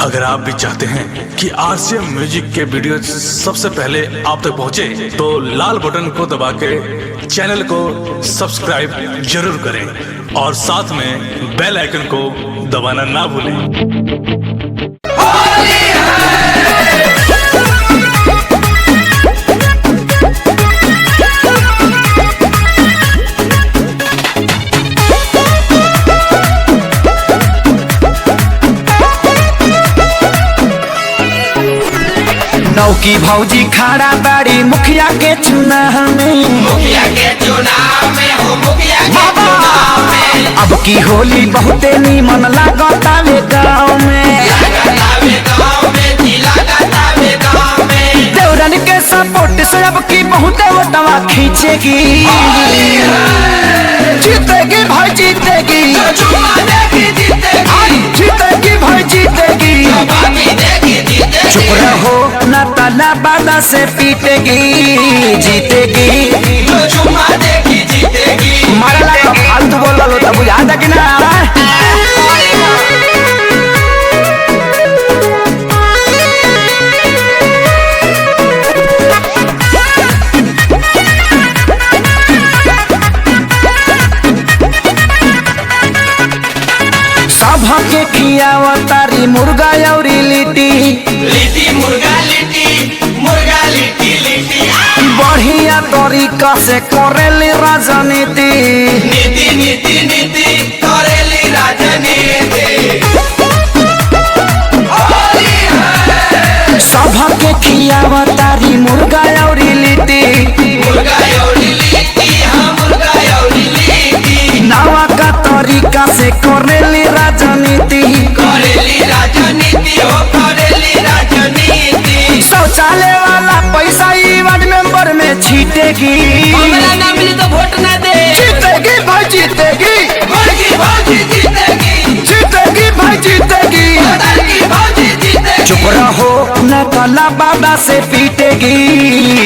अगर आप भी चाहते हैं कि आरसीएम म्यूजिक के वीडियो सबसे पहले आप तक पहुंचे, तो लाल बटन को दबा के चैनल को सब्सक्राइब जरूर करें और साथ में बेल आइकन को दबाना ना भूलें। नौकी भौजी खड़ा बाड़ी मुखिया के चुनाव में, मुखिया के चुनाव में हो, मुखिया के चुनाव में। अब की होली बहुते नीमन लागतावे गाँव में, लागतावे गाँव में, जी लागतावे गाँव में। देवरन के सपोर्ट से अब की बहुते वोटवा खींचेगी, जीतेगी भाई जीतेगी, जो चुमा देगी जीतेगी, जीतेगी भाई जीतेगी। बाकी देगी जीतेगी। चुप रहो ना ताला बादा से पीटेगी, जीतेगी। जो चुमा देगी जीतेगी। मारा लगा फालतू बोल लो तब बुझा था कि ना। सभा के खियावा तारी मुर्गा और लिट्टी, लिट्टी मुर्गा लिट्टी, मुर्गा लिट्टी लिट्टी। बढ़िया तरीका से करेली राजनीति, नीति नीति नीति करेली राजनीति। होली है। सभा के खियावा तारी मुर्गा और लिट्टी, मुर्गा और लिट्टी, हाँ मुर्गा और लिट्टी। नवा का तरीका से करेली राजनीति, करेली राजनीति हो, करेली राजनीति। शौचालय वाला पैसा ई वार्ड मेंबर में छीटेगी, हमरा ना मिली तो वोट ना दे। जीतेगी भाई जीतेगी, मुर्गी भौजी जीतेगी, जीतेगी भाई जीतेगी। मदर की भौजी जीतेगी। चुप रहो न ताला बादा से पीटेगी,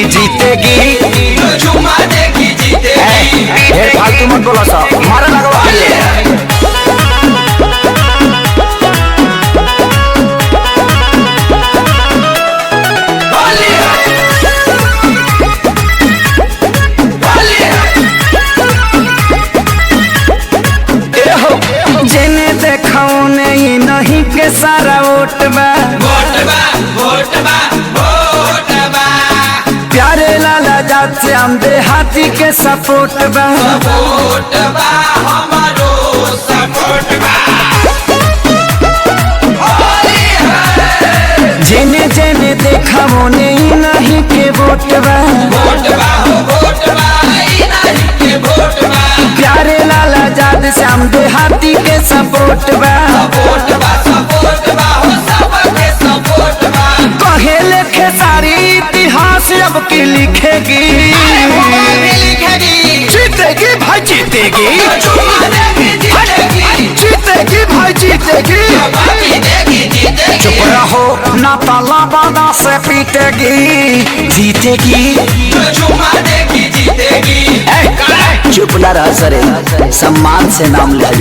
जीतेगी। जो चुमा देगी जीतेगी। ढेर फालतू मत बोला सा, मारा लगवा होली है। होली है। जेने देखो नहीं नहीं के सारा वोट बा, वोट बा, वोट बा, वोट बा। प्यारे लाला जात से हम देहाती के सपोर्ट बा, सपोर्ट बा, हमारो सपोर्ट बा। होली है। जेने जेने देखा वो नहीं नहीं के वोट बा, वोट बा हो, वोट बा, ई नहीं के वोट बा। प्यारे लाला जात से हम देहाती के सपोर्ट बा, सपोर्ट बा, सपोर्ट बा हो, सबके सपोर्ट बा। कहे लिखे सारी इतिहास अब की लिखेगी, लिखेगी। जीतेगी भाई जीतेगी, चुमा देगी जीतेगी, जीतेगी भाई जीतेगी। बाकी देगी जीतेगी। चुप रहो ना ताला बादा से पीटेगी, जीतेगी। जो चुमा देगी जीतेगी। चुप ना रह सरे, सम्मान से नाम ले।